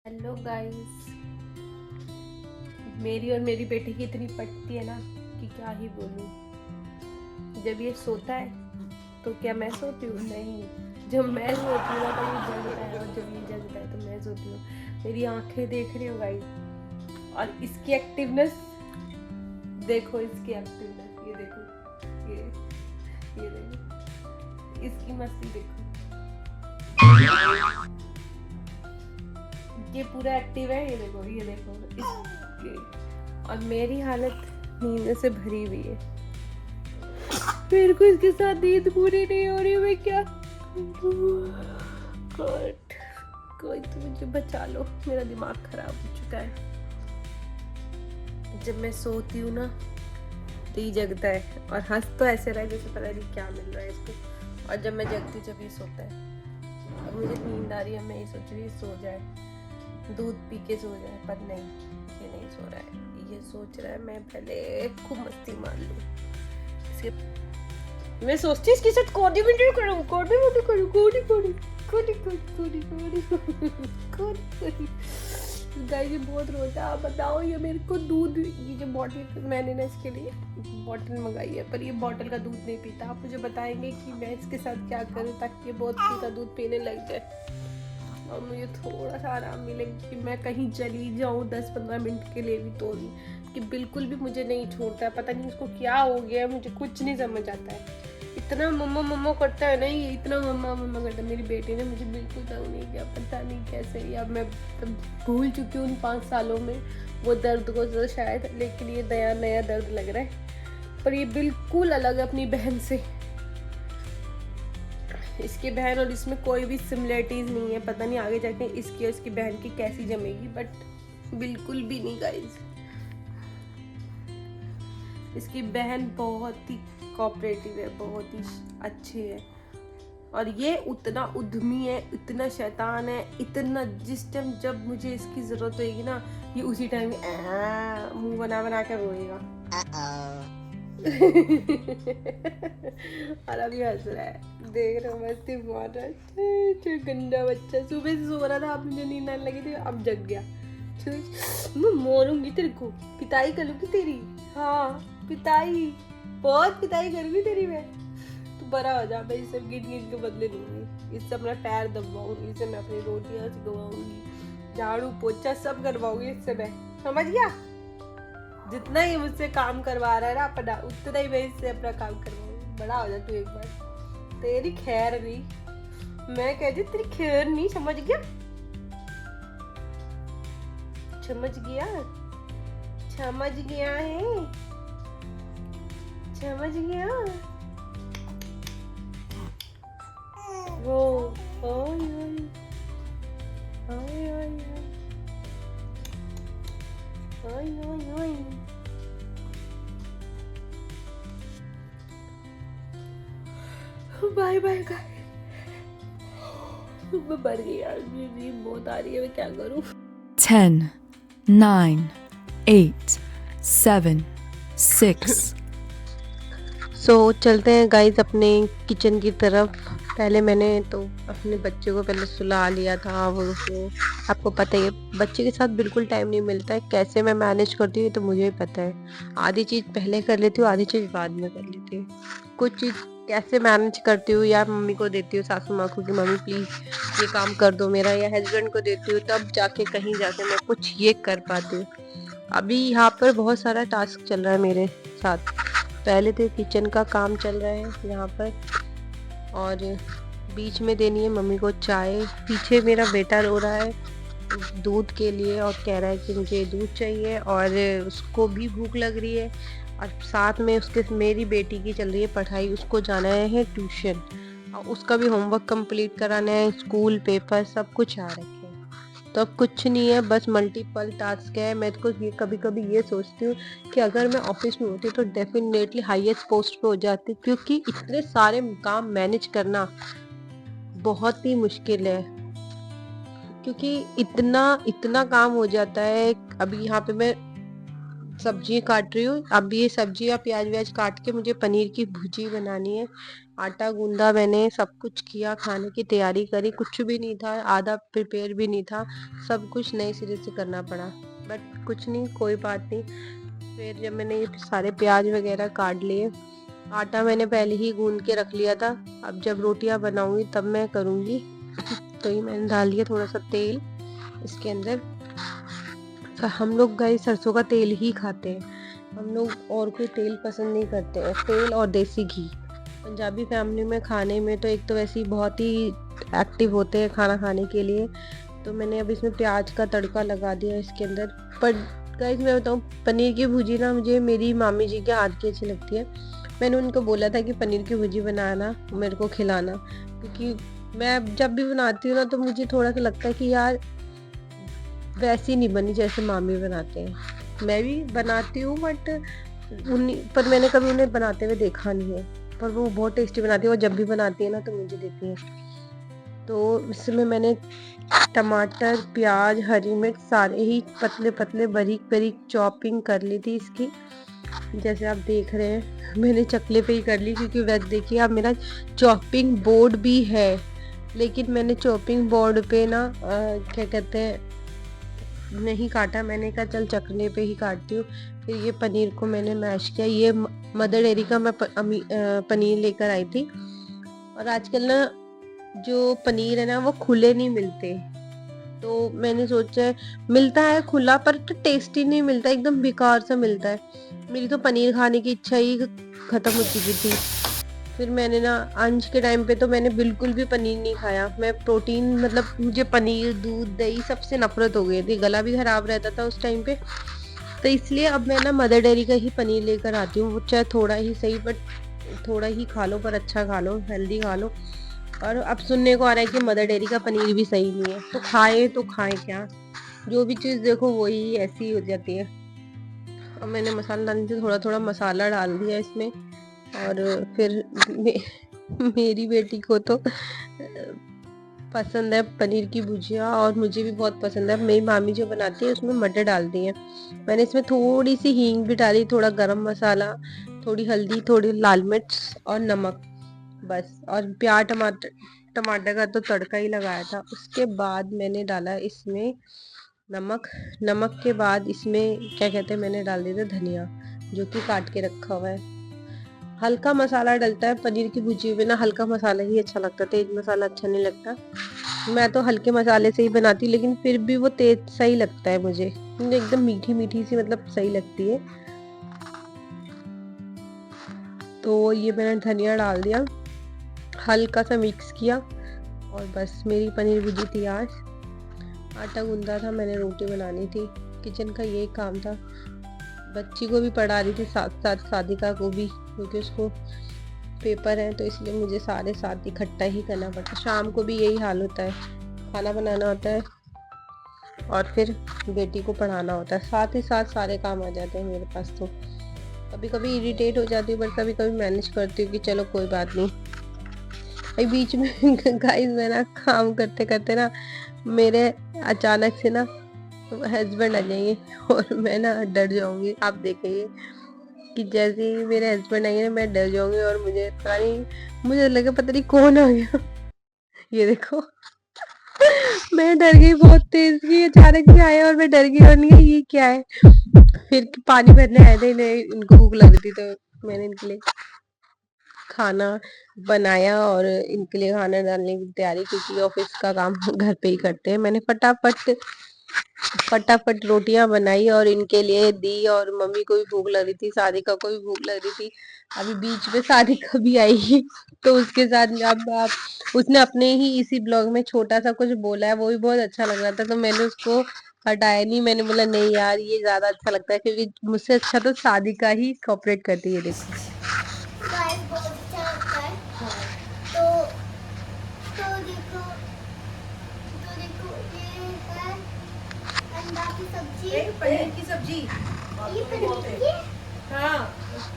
Hello guys. मेरी और मेरी बेटी की इतनी पटती है ना कि क्या ही बोलूं। जब ये सोता है तो क्या मैं सोती हूँ? नहीं। जब मैं सोती हूँ ना तो ये जगता है, और जब ये जगता है तो मैं सोती हूँ। मेरी आंखें देख रही हो गाइस, और इसकी एक्टिवनेस देखो, इसकी एक्टिवनेस ये देखो, ये देखो, इसकी मस्ती देखो। ये पूरा एक्टिव है, ये देखो, ये देखो इसके। और मेरी हालत नींद से भरी हुई है। मेरे को इसके साथ नींद पूरी नहीं हो रही। मैं क्या गॉड, कोई तो मुझे बचा लो, मेरा दिमाग खराब हो चुका है। जब मैं सोती हूँ ना तो ये जगता है और हंस तो ऐसे रहा है जैसे पता नहीं क्या मिल रहा है इसको। और जब मैं जगती जब ये सोता है। अब मुझे नींद आ रही है, मैं ये सोच रही हूँ सो जाए, दूध पी के सो जाए, पर नहीं, ये नहीं सो रहा है। ये सोच रहा है मैं पहले खूब मस्ती मार लूं। मैं सोचती हूँ इसके साथ कोऑर्डिनेट करूँ, कोऑर्डिनेट करूँ, गाइस ये बहुत रोता है। आप बताओ, ये मेरे को दूध, ये जो बॉटल मैंने ना इसके लिए बॉटल मंगाई है, पर ये बॉटल का दूध नहीं पीता। आप मुझे बताएंगे कि मैं इसके साथ क्या करूँ ताकि ये बोतल का दूध पीने लग जाए और मुझे थोड़ा सा आराम मिले कि मैं कहीं चली जाऊँ 10-15 मिनट के लिए भी, तो नहीं कि बिल्कुल भी मुझे नहीं छोड़ता है। पता नहीं उसको क्या हो गया है, मुझे कुछ नहीं समझ आता है। इतना मम्मा मम्मा करता है ना, ये इतना मम्मा मम्मा करता है। मेरी बेटी ने मुझे बिल्कुल तंग नहीं किया, पता नहीं कैसे। अब मैं भूल चुकी हूँ उन 5 सालों में वो दर्द को तो शायद, लेकिन ये नया नया दर्द लग रहा है। पर ये बिल्कुल अलग है अपनी बहन से। इसकी बहन और इसमें कोई भी सिमिलरिटीज नहीं है। पता नहीं आगे जाके इसकी और इसकी बहन की कैसी जमेगी, बट बिल्कुल भी नहीं गाइज। इसकी बहन बहुत ही कोऑपरेटिव है, बहुत ही अच्छी है, और ये उतना उद्यमी है, इतना शैतान है, इतना जिस टाइम जब मुझे इसकी जरूरत होगी ना, ये उसी टाइम मुंह बना बना कर रोएगा। और अभी हंस रहा है, देख रहे हो, मस्ती मार रहा है। गंदा बच्चा सुबह से सो रहा था, अब मुझे नींद आने लगी थी, अब जग गया। मैं मारूंगी तेरे को, पिटाई करूंगी तेरी। हाँ पिटाई, बहुत पिटाई करूंगी तेरी मैं। तू बड़ा हो जा, मैं इसे गिन गिन के बदले लूंगी। इससे अपना पैर दबाऊंगी, इससे मैं अपनी रोटियां सिखवाऊंगी, झाड़ू पोछा सब करवाऊंगी इससे मैं, समझ गया? जितना ही मुझसे काम करवा रहा है ना अपना, उतना ही मैं इससे अपना काम करवाऊंगी। बड़ा हो जा तू एक बार, तेरी खैर नहीं। मैं कहती तेरी खैर नहीं, समझ गया? समझ गया? समझ गया है? समझ गया? वो ओय ओय ओय ओय ओय ओय। बाय बाय गाइस, मैं मर गई यार, नींद बहुत आ रही है, मैं क्या करूं? 10, 9, 8, 7, 6. चलते हैं गाइस अपने किचन की तरफ। पहले मैंने तो अपने बच्चे को पहले सुला लिया था। वो आपको पता ही है, बच्चे के साथ बिल्कुल टाइम नहीं मिलता है। कैसे मैं मैनेज करती हूँ तो मुझे ही पता है। आधी चीज़ पहले कर लेती हूँ, आधी चीज़ बाद में कर लेती हूँ। कुछ चीज़ कैसे मैनेज करती हूँ, या मम्मी को देती हूँ, सासू माँ को, कि मम्मी प्लीज़ ये काम कर दो मेरा, या हस्बैंड को देती हूँ, तब जाके कहीं जाके मैं कुछ ये कर पाती हूँ। अभी यहाँ पर बहुत सारा टास्क चल रहा है मेरे साथ। पहले तो किचन का काम चल रहा है यहाँ पर, और बीच में देनी है मम्मी को चाय। पीछे मेरा बेटा रो रहा है दूध के लिए, और कह रहा है कि मुझे दूध चाहिए, और उसको भी भूख लग रही है। और साथ में उसके मेरी बेटी की चल रही है पढ़ाई, उसको जाना है ट्यूशन, और उसका भी होमवर्क कंप्लीट कराना है, स्कूल पेपर सब कुछ आ रखे हैं। तो अब कुछ नहीं है, बस मल्टीपल टास्क है। मैं तो ये कभी कभी ये सोचती हूँ कि अगर मैं ऑफिस में होती तो डेफिनेटली हाईएस्ट पोस्ट पे हो जाती, क्योंकि इतने सारे काम मैनेज करना बहुत ही मुश्किल है, क्योंकि इतना इतना काम हो जाता है। अभी यहाँ पे मैं सब्जी काट रही हूँ, अब ये सब्जी या प्याज व्याज काट के मुझे पनीर की भुर्जी बनानी है। आटा गूंदा मैंने, सब कुछ किया, खाने की तैयारी करी, कुछ भी नहीं था, आधा प्रिपेयर भी नहीं था, सब कुछ नए सिरे से करना पड़ा। बट कुछ नहीं, कोई बात नहीं। फिर जब मैंने ये सारे प्याज वगैरह काट लिए, आटा मैंने पहले ही गूंद के रख लिया था, अब जब रोटियां बनाऊंगी तब मैं करूंगी। तो ये मैंने डाल दिया थोड़ा सा तेल इसके अंदर। हम लोग गाइस सरसों का तेल ही खाते हैं, हम लोग और कोई तेल पसंद नहीं करते हैं। तेल और देसी घी पंजाबी फैमिली में खाने में तो एक तो वैसे ही बहुत ही एक्टिव होते हैं खाना खाने के लिए। तो मैंने अब इसमें प्याज का तड़का लगा दिया इसके अंदर। पर गाइस मैं बताऊँ, पनीर की भुजी ना मुझे मेरी मामी जी के हाथ की अच्छी लगती है। मैंने उनको बोला था कि पनीर की भुजी बनाना, मेरे को खिलाना, क्योंकि मैं जब भी बनाती हूँ ना तो मुझे थोड़ा सा लगता है कि यार वैसी नहीं बनी जैसे मामी बनाते हैं। मैं भी बनाती हूँ बट पर मैंने कभी उन्हें बनाते हुए देखा नहीं है। पर वो बहुत टेस्टी बनाती है, वो जब भी बनाती है ना तो मुझे देती है। तो इसमें मैंने टमाटर, प्याज, हरी मिर्च सारे ही पतले पतले बारीक बारीक चॉपिंग कर ली थी इसकी। जैसे आप देख रहे हैं मैंने चकले पे ही कर ली, क्योंकि वैसे देखिए अब मेरा चॉपिंग बोर्ड भी है, लेकिन मैंने चॉपिंग बोर्ड पे ना क्या कहते हैं नहीं काटा। मैंने कहा चल चकले पे ही काटती हूँ। फिर ये पनीर को मैंने मैश किया। ये मदर डेयरी का मैं पनीर लेकर आई थी। और आजकल ना जो पनीर है ना वो खुले नहीं मिलते, तो मैंने सोचा मिलता है खुला पर तो टेस्टी नहीं मिलता, एकदम बेकार सा मिलता है। मेरी तो पनीर खाने की इच्छा ही खत्म हो चुकी थी। फिर मैंने ना अंश के टाइम पे तो मैंने बिल्कुल भी पनीर नहीं खाया। मैं प्रोटीन मतलब मुझे पनीर, दूध, दही सबसे नफरत हो गई थी, गला भी खराब रहता था उस टाइम पे। तो इसलिए अब मैं ना मदर डेयरी का ही पनीर लेकर आती हूँ। वो चाहे थोड़ा ही सही बट थोड़ा ही खा लो, पर अच्छा खा लो, हेल्दी खा लो। और अब सुनने को आ रहा है कि मदर डेयरी का पनीर भी सही नहीं है, तो खाएं क्या, जो भी चीज़ देखो वही ऐसी हो जाती है। अब मैंने मसाला डालने से थोड़ा थोड़ा मसाला डाल दिया इसमें। और फिर मेरी बेटी को तो पसंद है पनीर की भुजिया, और मुझे भी बहुत पसंद है। मेरी मामी जो बनाती है उसमें मटर डालती है। मैंने इसमें थोड़ी सी हींग भी डाली, थोड़ा गरम मसाला, थोड़ी हल्दी, थोड़ी लाल मिर्च और नमक, बस। और प्याज टमाटर का तो तड़का ही लगाया था। उसके बाद मैंने डाला इसमें नमक के बाद इसमें क्या कहते हैं मैंने डाल दिया था धनिया, जो कि काट के रखा हुआ है। हल्का मसाला डलता है पनीर की भुजी में ना, हल्का मसाला ही अच्छा लगता है, तेज मसाला अच्छा नहीं लगता। मैं तो हल्के मसाले से ही बनाती हूँ, लेकिन फिर भी वो तेज सही लगता है मुझे एकदम मीठी मीठी सी मतलब सही लगती है। तो ये मैंने धनिया डाल दिया, हल्का सा मिक्स किया, और बस मेरी पनीर भुजी तैयार। आटा गूंदा था, मैंने रोटी बनानी थी, किचन का यही काम था। बच्ची को भी पढ़ा रही थी साथ साथ सादिका को भी, क्योंकि उसको पेपर है, तो इसलिए मुझे सारे साथ इकट्ठा ही करना पड़ता है। शाम को भी यही हाल होता है, खाना बनाना होता है और फिर बेटी को पढ़ाना होता है, साथ ही साथ सारे काम आ जाते हैं मेरे पास। तो कभी कभी इरिटेट हो जाती हूँ, बट कभी कभी मैनेज करती हूँ कि चलो कोई बात नहीं। अभी बीच में गाइस मैं ना काम करते करते ना मेरे अचानक से ना हस्बैंड आ जाएंगे और मैं ना डर जाऊंगी। आप देखेंगे कि जैसे ही मेरे हस्बैंड आएंगे मैं डर जाऊंगी, और मुझे पता नहीं, मुझे लगा पता नहीं कौन आ गया। ये देखो मैं डर गई बहुत तेज की, अचानक से आया और मैं डर गई और नहीं ये क्या है। फिर पानी भरने आए थे, इनको भूख लग रही थी, तो मैंने इनके लिए खाना बनाया और इनके लिए खाना डालने की तैयारी, क्योंकि ऑफिस का काम घर पे ही करते हैं। मैंने फटाफट रोटियां बनाई और इनके लिए दी, और मम्मी को भी भूख लग रही थी, सादिका को भी भूख लग रही थी। अभी बीच में सादिका भी आई तो उसके साथ अब उसने अपने ही इसी ब्लॉग में छोटा सा कुछ बोला है, वो भी बहुत अच्छा लग रहा था, तो मैंने उसको हटाया नहीं। मैंने बोला नहीं यार ये ज्यादा अच्छा लगता है, क्योंकि मुझसे अच्छा तो सादिका ही कॉपरेट करती है। देखो बहुत अच्छा लगता है। तो देखो ये है अंडा की सब्जी, पनीर की सब्जी। ये पनीर की हाँ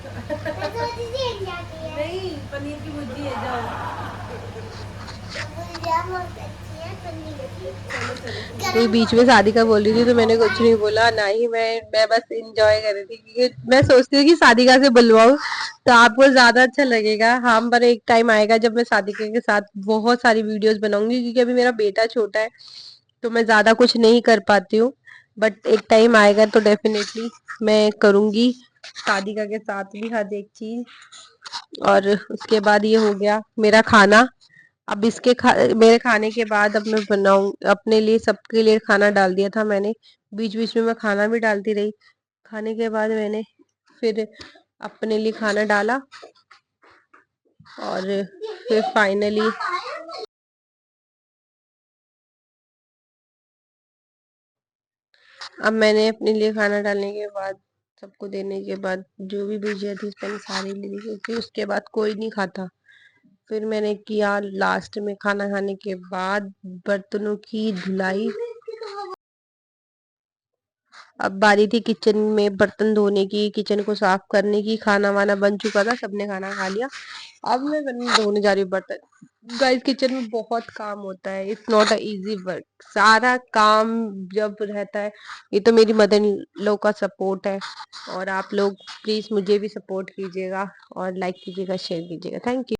अंडा की है। नहीं, पनीर की भुजी है। जाओ भुजिया बहुत अच्छी है। करनी है, ठीक? तो बीच में शादी का बोल रही थी तो मैंने कुछ नहीं बोला, ना ही मैं बस इंजॉय कर रही थी, क्योंकि मैं सोचती हूँ कि शादी का से बुलवाऊं तो आपको ज्यादा अच्छा लगेगा। हाँ, पर एक टाइम आएगा जब मैं शादी के साथ बहुत सारी वीडियोस बनाऊंगी, क्योंकि अभी मेरा बेटा छोटा है तो मैं ज्यादा कुछ नहीं कर पाती हूँ। बट एक टाइम आएगा तो डेफिनेटली मैं करूंगी शादी का के साथ भी हर एक चीज। और उसके बाद ये हो गया मेरा खाना। अब मेरे खाने के बाद अब मैं बनाऊं अपने लिए, सबके लिए खाना डाल दिया था मैंने। बीच बीच में मैं खाना भी डालती रही। खाने के बाद मैंने फिर अपने लिए खाना डाला और फिर फाइनली अब मैंने अपने लिए खाना डालने के बाद, सबको देने के बाद जो भी भुजिया थी मैंने सारी ले ली, क्योंकि उसके बाद कोई नहीं खाता। फिर मैंने किया लास्ट में खाना खाने के बाद बर्तनों की धुलाई। अब बारी थी किचन में बर्तन धोने की, किचन को साफ करने की। खाना वाना बन चुका था, सबने खाना खा लिया। अब मैं धोने जा रही हूँ बर्तन। गाइस, किचन में बहुत काम होता है, it's not a easy work. सारा काम जब रहता है, ये तो मेरी मदर इन लॉ का सपोर्ट है। और आप लोग प्लीज मुझे भी सपोर्ट कीजिएगा और लाइक कीजिएगा, शेयर कीजिएगा। Thank you.